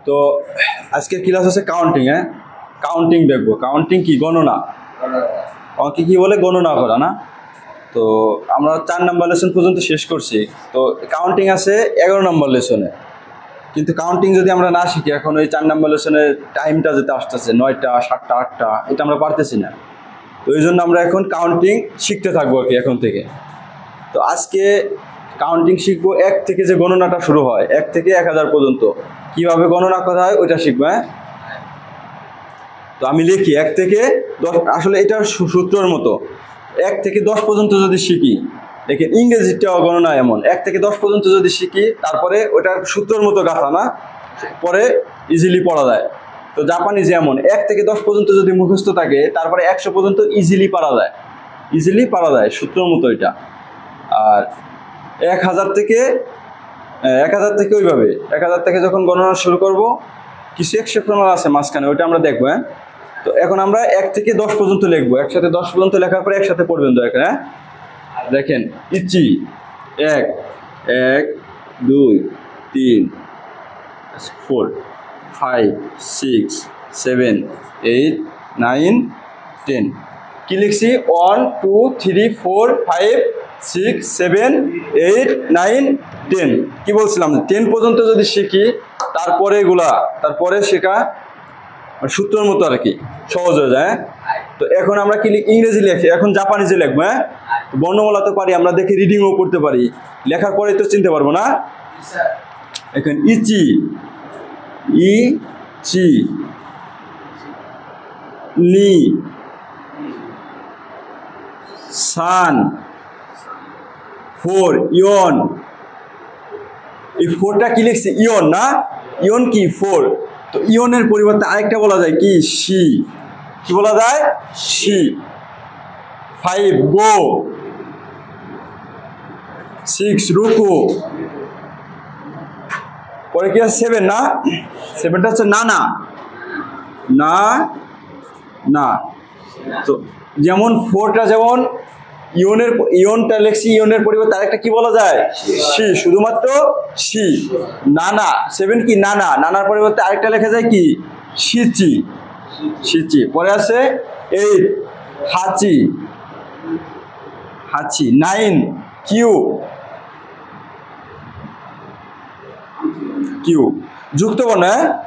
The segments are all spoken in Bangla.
তো আজকের ক্লাস হচ্ছে কাউন্টিং। কাউন্টিং দেখবো। কাউন্টিং কি? গণনা। অঙ্কে কি বলে? গণনা করা না? তো আমরা 4 নম্বর লেসন পর্যন্ত শেষ করছি। তো কাউন্টিং আছে 11 নম্বর লেসনে, কিন্তু কাউন্টিং যদি আমরা না শিখি, এখন ওই 4 নম্বর লেসনের টাইমটা যেতে আসতেছে 9টা 7টা 8টা, এটা আমরা পারতেছি না। তো এই জন্য আমরা এখন কাউন্টিং শিখতে থাকবো আর কি এখন থেকে। তো আজকে কাউন্টিং শিখবো 1 থেকে, যে গণনাটা শুরু হয় 1 থেকে 1000 পর্যন্ত কিভাবে গণনা করা হয় ওইটা শিখবো। তো আমি লিখি 1 থেকে 10। আসলে এটা সূত্রের মতো 1 থেকে 10 পর্যন্ত যদি শিখি, দেখেন ইংরেজিটা গণনা এমন 1 থেকে 10 পর্যন্ত যদি শিখি, তারপরে ওটার সূত্রের মতো গাথা না, পরে ইজিলি পড়া যায়। তো জাপানি যেমন 1 থেকে 10 পর্যন্ত যদি মুখস্থ থাকে, তারপরে 100 পর্যন্ত ইজিলি পারা যায়, সূত্রের মতো এটা। আর 1000 থেকে ওইভাবে 1000 থেকে যখন গণনা শুরু করব, কিছু এক্সেপশনাল আছে মাঝখানে, ওইটা আমরা দেখবো। তো এখন আমরা 1 থেকে 10 পর্যন্ত লিখবো, একসাথে 10 পর্যন্ত লেখার পরে একসাথে পড়বেন দয়া করে। দেখেন ইচি 1 1 2 3 4 5 6 7 8 9 10। কি লিখছি? 1 2 3 4 5 6 7 8 9 10। কি বলছিলাম? 10 পর্যন্ত যদি শিখি, তারপরে শেখা সূত্রের মতো আর কি সহজ হয়ে যায়। তো এখন আমরা কি ইংরেজি লিখি, এখন জাপানিজে লিখবো। বর্ণমালা তো পারি আমরা, দেখে রিডিংও করতে পারি, লেখার পরে তো চিনতে পারবো না। এখন ইচি নি সান 4 ইয়ন। এই 4টা কি লিখছি? ইয়ন না? ইয়ন কি? 4। তো ইয়নের পরিবর্তে আরেকটা বলা যায় কি? সি। কি বলা যায়? সি। 5 গো 6 রুকু। পরে কি আছে? 7 না? 7টা হচ্ছে না। তো যেমন 4টা যেমন ইয়নটা লিখছি, ইয়নের পরিবর্তে আরেকটা কি বলা যায়? সি। শুধুমাত্র সি। নানা 7 কি? নানার পরিবর্তে আরেকটা লেখা যায় কি? সিচি। পরে আছে 8 হাচি 9 কিউ যুক্ত বর্ণ।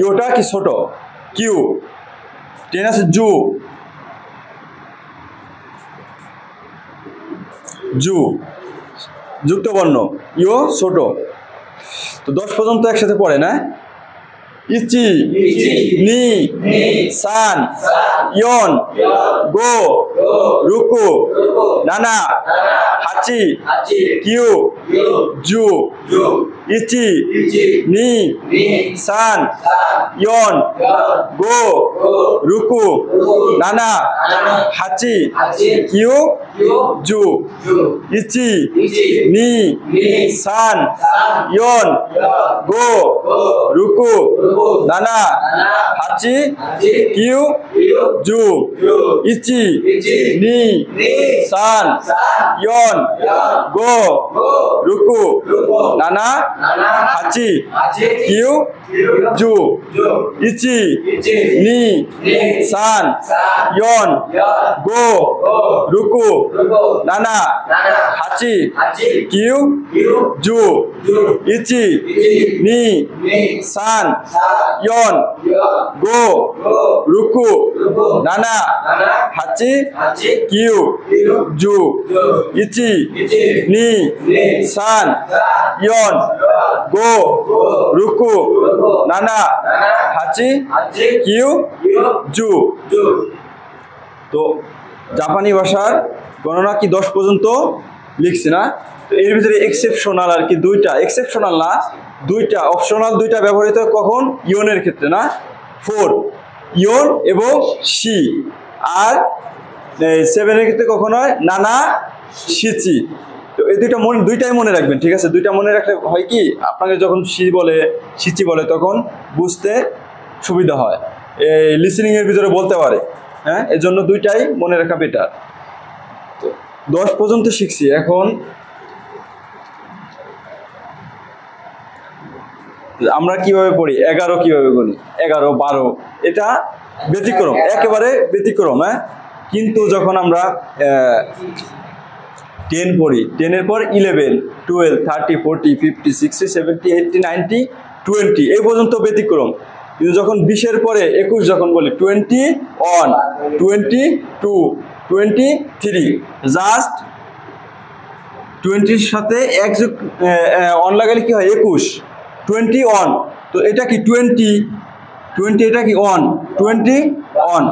ইউটা কি? ছোট কিউ। 10 আছে জু যুক্ত বর্ণ, ইউ ছোট। তো 10 পর্যন্ত একসাথে পড়ে না? ইচি নি সান ইয়ন গো রুকু নানা হাচি কিউ জু। ইচি নি সান ইয়ন গো রুকু নানা হাচি কিউ জু। ইচি নি সান ইয়ন গো রুকু নানা হাচি কিউ জু। ইচি নি সান ইয়ন গো রুকু নানা হাচি কিউ জু। ইচি নি সান ইয়ন গো রুকু নানা হাচি কিউ জু। ইচি নি সান ইয়ন গো রুকু নানা হাচি কিউ জু। ইচি নি সান ইয়ন গো রুকু নানা হাচি কিউ জু। তো জাপানি ভাষার গণনা কি 10 পর্যন্ত লিখছি না? তো এর ভিতরে এক্সেপশনাল আর কি 2টা, এক্সেপশনাল না 2টা, অপশনাল 2টা ব্যবহৃত কখন? ইয়নের ক্ষেত্রে না? 4 ইয়ন এবং সি। আর 7 এর ক্ষেত্রে কখন হয়? নানা সিচি। তো এই 2টাই মনে রাখবেন, ঠিক আছে? 2টা মনে রাখলে হয় কি, আপনাকে যখন সিচি বলে তখন বুঝতে সুবিধা হয়, এই লিসেনিং এর ভিতরে বলতে পারে। এর জন্য 2টাই মনে রাখা বেটার। তো 10 পর্যন্ত শিখছি। এখন আমরা কিভাবে পড়ি 11 কিভাবে গণি 11 12 এটা ব্যতিক্রম, একেবারে ব্যতিক্রম। হ্যাঁ, কিন্তু যখন আমরা 10 পড়ি, 10 এর পর 11 12 30 40 50 60 70 80 90 20 এই পর্যন্ত ব্যতিক্রম। কিন্তু যখন 20 এর পরে 21 যখন বলি 21 22 23 জাস্ট 20 এর সাথে এক যোগ অন লাগালে কি হয় 21 21। তো এটা কি 20 এটা কি অন 21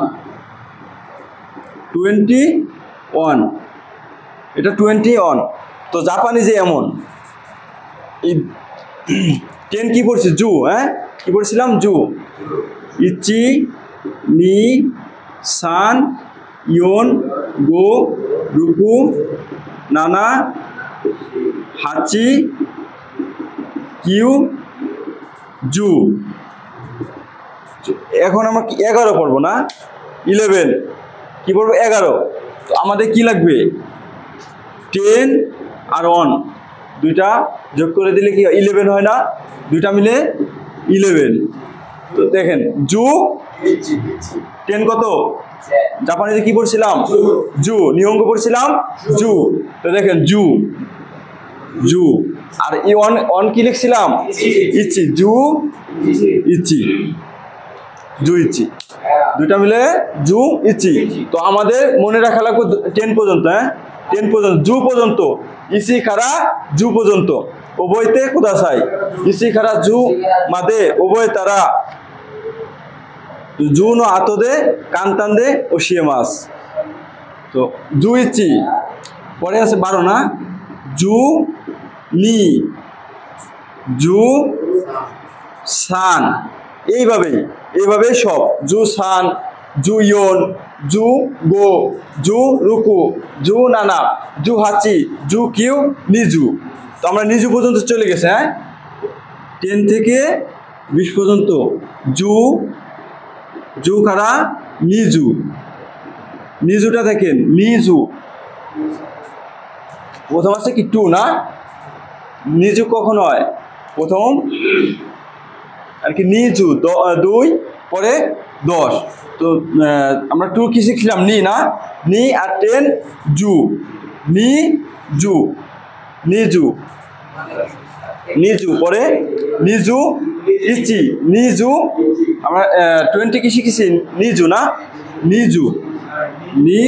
এটা 20 অন। তো জাপানিজে এমন এই 10 কি পড়ছি জু, হ্যাঁ কি পড়ছিলাম জু, ইচি নি সান ইয়োন গো রুকু নানা হাচি কিউ জু। এখন আমরা 11 পড়বো না 11 কি পড়বো 11। তো আমাদের কি লাগবে 10 আর 1 দুইটা যোগ করে দিলে কি 11 হয় না, দুইটা মিলে 11। তো দেখেন জু 10 কত, জাপানিজে কি পড়ছিলাম জু, নিয়ঙ্গ পড়ছিলাম জু। তো দেখেন জু আর এই অন কি লিখছিলাম ইচি জু ইচি দুইটা মিলে জু ইচি। তো আমাদের মনে রাখা লাগবে 10 পর্যন্ত, হ্যাঁ 10 পর্যন্ত জু পর্যন্ত, ইসি খারা জু পর্যন্ত উভয়তে কুদাসাই, ইসি খারা জু মাদে উভয় তারা জু নো আতদে কান্তান্দে ও শিয়ে মাস। তো জু ইচি পরে আছে 12 না, জু নি জু সান, এইভাবে সব জু সান জু ইয়োন জু গো জু রুকু জু নানা জু হাচি জু কিউ নিজু। তো আমরা নিজু পর্যন্ত চলে গেছে, হ্যাঁ 10 থেকে 20 পর্যন্ত জু খারা নিজুটা দেখেন নিজু প্রথম আছে কি 2 না, নিজু কখন হয় প্রথম আর কি নিজু 2 পরে 10। তো আমরা 2 কি শিখলাম নি না, নি আর 10 জু নিজু পরে নিজু ইচি নিজু। আমরা 20 কি শিখেছি নিজু না, নিজু নি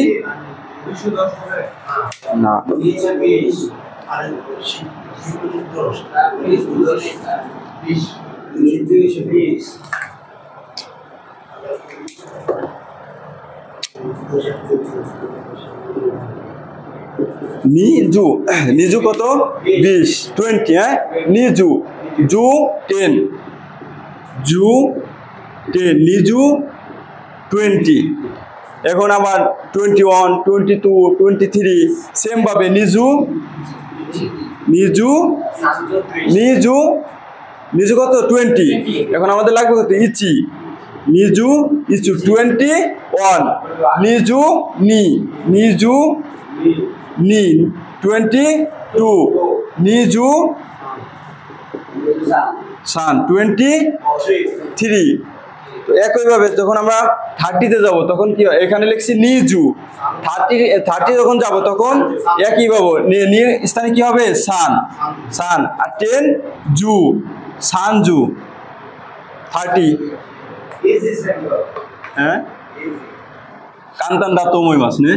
না নিজু কত 20 20, হ্যাঁ নিজু জু 10 নিজু 20। এখন আবার 21 22 23 সেম ভাবে নিজু কত 20। এখন আমাদের লাগবে কত ইচি নিজু 21 নিজু নি 22 নিজু সান 23। একইভাবে যখন আমরা 30-তে যাব তখন কি হয়, এখানে লিখছি নিজু 30 যখন যাব তখন একই পাবো, স্থানে কি হবে সান আর 10 জু সান জু 30। হ্যাঁ কান্তান দাতো মই মাস নে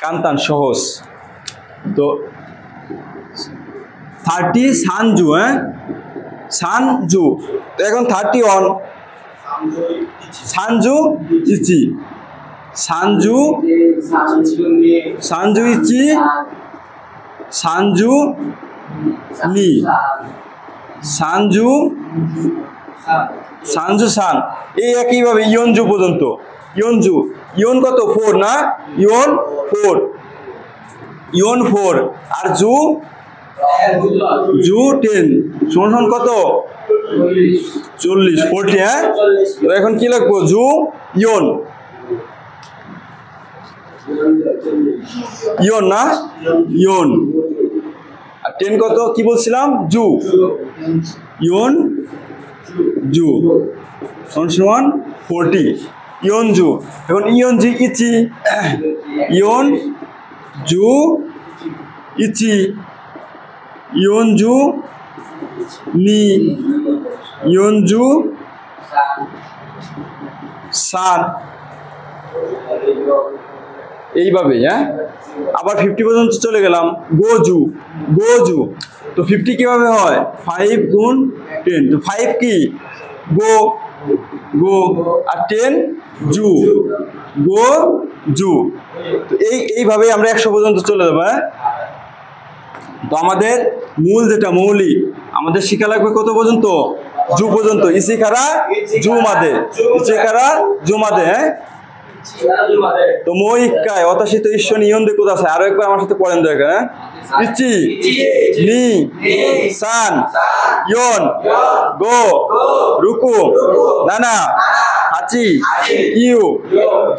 কান্তান সহজ। তো 30 সানজু, হ্যাঁ সানজু। তো এখন 31 সানজু ইচি সানজু ইচি সানজু নি সানজু সান এই একইভাবে ইয়নজু পর্যন্ত। ইয়ন কত 4 না, ইয়ন 4 আর জু 10 সমান কত 40 40, হ্যাঁ। তো এখন কি লাগবো জু ইয়ন না ইয়ন আর 10 কত কি বলছিলাম জু ইয়ন জু সমান 40 ইয়ন জু। এখন ইয়ন জি ইচি ইয়ন জু ইচি ইয়ন জু নি ইয়ন জু সান এইভাবে। হ্যাঁ আবার 50 পর্যন্ত চলে গেলাম গোজু গোজু। তো 50 কিভাবে হয় 5 গুণ 10। তো 5 কি গো গো আর 10 জু গো জু। তো এইভাবে আমরা 100 পর্যন্ত চলে যাবো। হ্যাঁ তো আমাদের মূল যেটা মৌলিক আমাদের শিখা লাগবে কত পর্যন্ত জু পর্যন্ত। ইসি খারা জু মাদে ইসি খারা জু মাদে। হ্যাঁ তো মইকায় অতাশিত ঈশ্বর নিয়ম দিয়ে কোথা আছে আরো একবার আমার সাথে পড়েন দয়া করে। ইচি নি সান ইয়ন গো রুকু নানা হাচি ইউ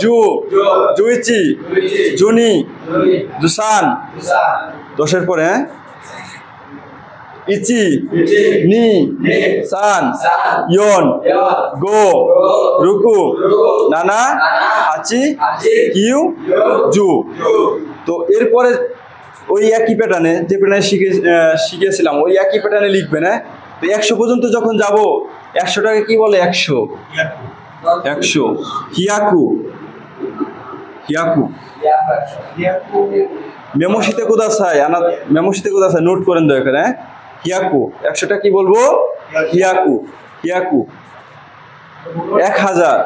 জু জুইচি জুনি জুসান। 10 পরে হ্যাঁ ইচি নি সান ইয়ন গো রুকু নানা হাচি ইউ জু। তো এরপরে ওই একই প্যাটার্নে যে প্যাটার্নে শিখেছিলাম ওই একই প্যাটার্নে লিখবেন। হ্যাঁ তো 100 পর্যন্ত যখন যাব 100টাকে কি বলে 100 100 হিয়াকু হিয়াকু। মেমোশিতে কোথা চাই আনা মেমোশিতে কোথা চাই নোট করেন দয়া করে। হ্যাঁ হিয়াকু 100টা কি বলবো হিয়াকু হিয়াকু। 1000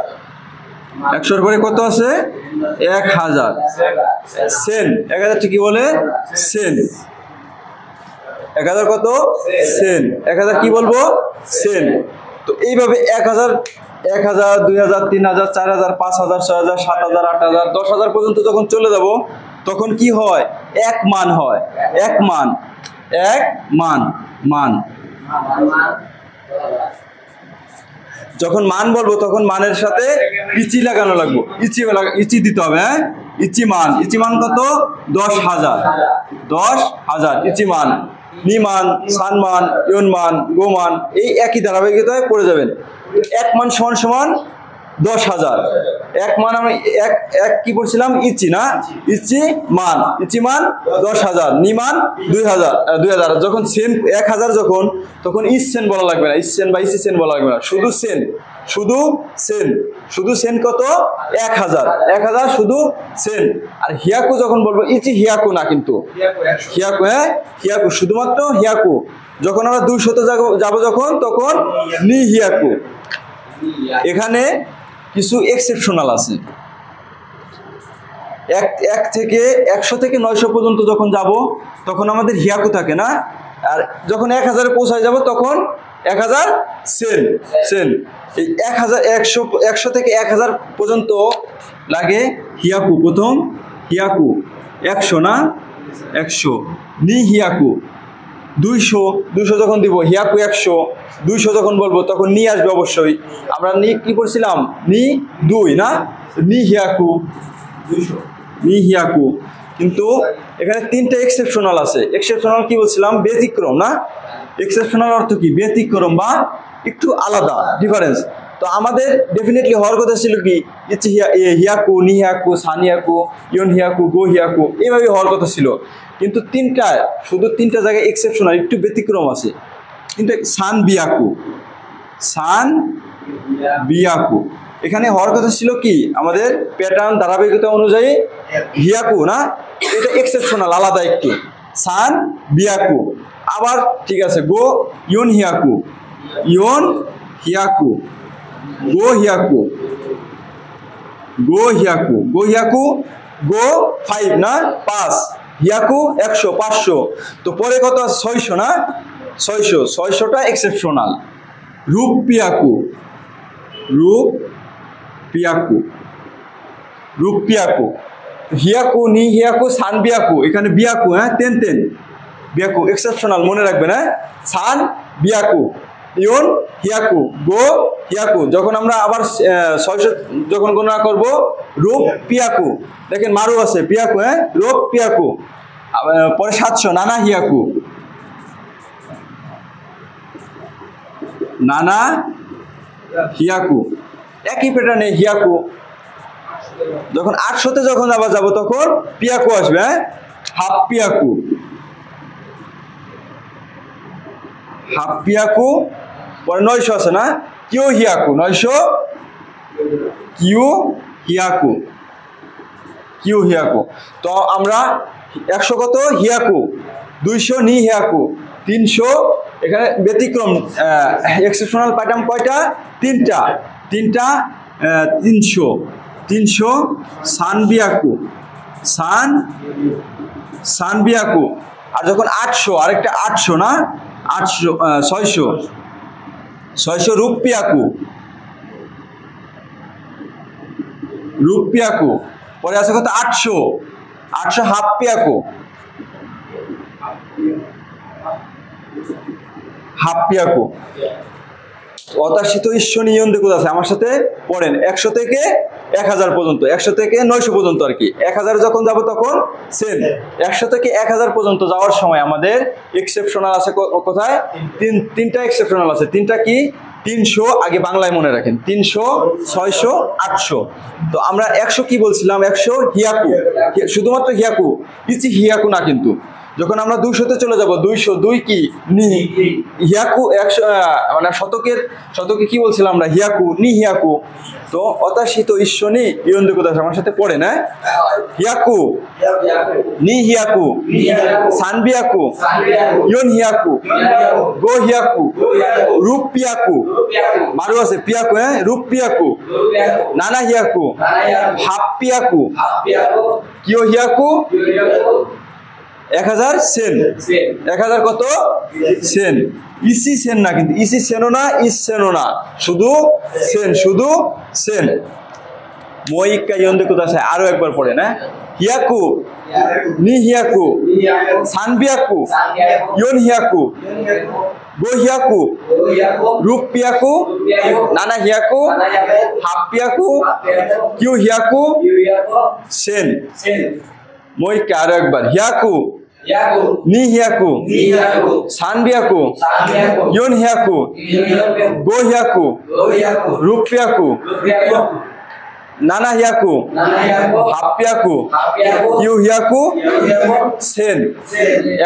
100 পরে কত আছে 1000 সেন। 1000 কি বলে সেন 1000 কত সেন 1000 কি বলবো সেন। তো এইভাবে 1000 1000 2000 3000 4000 5000 6000 7000 8000 10000 পর্যন্ত যখন চলে যাব তখন কি হয় এক মান হয় এক মান এক মান মান। যখন মান বলবো তখন মানের সাথে ইচি লাগানো লাগবে ইচি দিতে হবে। হ্যাঁ ইচি মান কত 10,000 10,000 ইচি মান নি মান সান মান ইয়ন মান গো মান এই একই ধারাবাহিকতায় পড়ে যাবেন। এক মান সমান সমান 10,000 এক মান আমরা এক কি পড়ছিলাম ইচি না ইচি মান 10,000 নি মান 2000 যখন সেন 1000 যখন তখন ইসেন বলা লাগবে না ইসেন বা ইসিসেন বলা লাগবে না শুধু সেন শুধু সেন কত 1000 শুধু সেন। আর হিয়াকু যখন বলবো ইচি হিয়াকু না কিন্তু হিয়াকু। হ্যাঁ হিয়াকু শুধুমাত্র হিয়াকু। যখন আমরা 200 যাব যখন তখন নি হিয়াকু। এখানে কিছু এক্সেপশনাল আছে 100 থেকে 900 পর্যন্ত যখন যাব তখন আমাদের হিয়াকু থাকে না। আর যখন 1000 পৌঁছায় যাব তখন 1000 সেন। এই 100 থেকে 1000 পর্যন্ত লাগে হিয়াকু। প্রথম হিয়াকু 100 না 100 নি হিয়াকু 200 যখন দিব হিয়াকু 100 200 যখন বলবো তখন নি আসবে অবশ্যই। আমরা নি কি করছিলাম নি 2 না নি হিয়াকু। কিন্তু এখানে 3টা এক্সেপশনাল আছে। এক্সেপশনাল কি বলছিলাম ব্যতিক্রম না। এক্সেপশনাল অর্থ কি ব্যতিক্রম বা একটু আলাদা ডিফারেন্স। তো আমাদের ডেফিনেটলি হওয়ার কথা ছিল কি ইচি হিয়াকু নি হিয়াকু সান হিয়াকু ইয়ন হিয়াকু গো হিয়াকু এইভাবে হওয়ার কথা ছিল। কিন্তু শুধু 3টা জায়গায় এক্সেপশনাল একটু ব্যতিক্রম আছে। কিন্তু সান বিয়াকু এখানে হওয়ার কথা ছিল কি আমাদের প্যাটার্ন ধারাবাহিকতা অনুযায়ী হিয়াকু না এটা এক্সেপশনাল আলাদা একটু সান বিয়াকু। আবার ঠিক আছে গো ইয়ন হিয়াকু গো হিয়াকু গো 5 না 5 হিয়াকু 100 500। তো পরে কত আছে 600 না 600টা এক্সেপশনাল। রূপিয়াকু হিয়াকু নি হিয়াকু সান বিয়াকু এখানে বিয়াকু। হ্যাঁ 10 বিয়াকু এক্সেপশনাল মনে রাখবেন। হ্যাঁ সান বিয়াকু ইয়ন হিয়াকু গো হিয়াকু। যখন আমরা আবার 600 যখন গণনা করব রূপ পিয়াকু দেখেন মারু আছে পিয়াকু। হ্যাঁ রূপ পিয়াকু। পরে 700 নানা হিয়াকু নানা হিয়াকু, একই প্যাটার্নে হিয়াকু। যখন 800-তে যখন আবার যাবো তখন পিয়াকু আসবে, হ্যাঁ, হাফ পিয়াকু, হাফ পিয়াকু। পরে 900 আছে না, কিউ হিয়াকু, 900 কিউ হিয়াকু, কিউ হিয়াকু। তো আমরা 100 কত হিয়াকু, 200 নি হিয়াকু, 300 এখানে ব্যতিক্রম এক্সেপশনাল প্যাটার্ন কয়টা, 3টা, 300 সানবিয়াকু, সানবিয়াকু। আর যখন 800, আরেকটা 800 না, 600 রুপিয়াকু, রুপিয়াকু। পরে আছে কত 800 হাফ পিয়াকু, হাফ পিয়াকু। অতাশিত ঈশ্বনী ইয়ন্দেকুদ আছে, আমার সাথে পড়েন। 100 থেকে 1000 পর্যন্ত, 100 থেকে 900 পর্যন্ত আর কি। 1000 যখন যাব তখন সেম। 100 থেকে 1000 পর্যন্ত যাওয়ার সময় আমাদের এক্সেপশনাল আছে কোথায়, তিনটা এক্সেপশনাল আছে। তিনটা কি, 300 আগে বাংলায় মনে রাখেন, 300, 600, 800। তো আমরা 100 কি বলছিলাম, 100 হিয়াকু, শুধুমাত্র হিয়াকু, ইচি হিয়াকু না কিন্তু। যখন আমরা 200-তে চলে যাব, 202 কি নি হিয়াকু, 100 মানে শতকে কি বলছিলাম আমরা, হিয়াকু নি হিয়াকু। তো অতাশিত ঈশ্বনী ইয়ন্দেকুদ আছে, আমার সাথে পড়ে না, হিয়াকু নি হিয়াকু, সানবিয়াকু, ইয়ন হিয়াকু, গো হিয়াকু, রূপ পিয়াকু, মারু আছে পিয়াকু, হ্যাঁ, রূপ পিয়াকু, নানা হিয়াকু, হাফ পিয়াকু, কিও হিয়াকু, 1000 সেন, 1000 কত সেন, ইসি সেন না কিন্তু, ইসি সেনও না, ইস সেনও না, শুধু সেন, শুধু সেন। মইকা ইয়ন্দেকুদ আছে, আরো একবার পড়ে না, হিয়াকু নি হিয়াকু, সানবিয়াকু, ইয়ন হিয়াকু, গো হিয়াকু, রূপ পিয়াকু, নানা হিয়াকু, হাফ পিয়াকু, কিউ হিয়াকু, সেন। মইকা আরো একবার, হিয়াকু নি হিয়াকু, সানবিয়াকু, ইয়ন হিয়াকু, গো হিয়াকু, রূপ পিয়াকু, নানা হিয়াকু, হাফ পিয়াকু, কিউ হিয়াকু, সেন।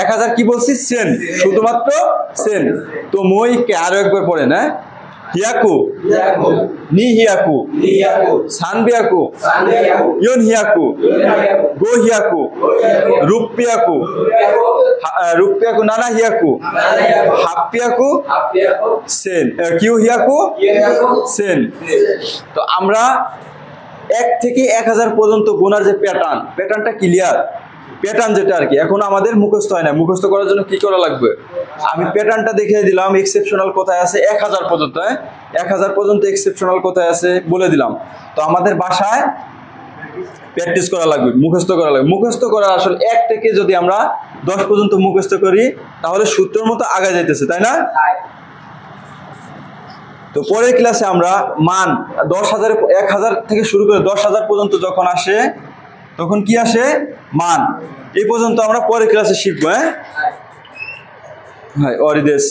1000 কি বলছি, সেন, শুধুমাত্র সেন। তো মইকে আরো একবার পড়ে না, হিয়াকু নি হিয়াকু, সানবিয়াকু, ইয়ন হিয়াকু, গো হিয়াকু, রূপ পিয়াকু, নানা হিয়াকু, হাফ পিয়াকু, সেন, কিউ হিয়াকু, সেন। তো আমরা 1 থেকে 1000 পর্যন্ত গোনার যে প্যাটার্নটা ক্লিয়ার, প্যাটার্ন যেটা আর কি, এখন আমাদের মুখস্থ হয় না। মুখস্থ করার জন্য কি করা লাগবে, আমি প্যাটার্নটা দেখিয়ে দিলাম, এক্সেপশনাল কোথায় আছে 1000 পর্যন্ত, হ্যাঁ, 1000 পর্যন্ত এক্সেপশনাল কোথায় আছে বলে দিলাম। তো আমাদের বাসায় প্র্যাকটিস করা লাগবে, মুখস্থ করা লাগবে। মুখস্থ করা আসলে 1 থেকে যদি আমরা 10 পর্যন্ত মুখস্থ করি তাহলে সূত্রের মতো আগে যাইতেছে, তাই না? তো পরের ক্লাসে আমরা মান 10,000, 1000 থেকে শুরু করে 10,000 পর্যন্ত যখন আসে তখন কি আসে, মান। এই পর্যন্ত আমরা পরের ক্লাসে শিখবো, হ্যাঁ, অরিদেশ।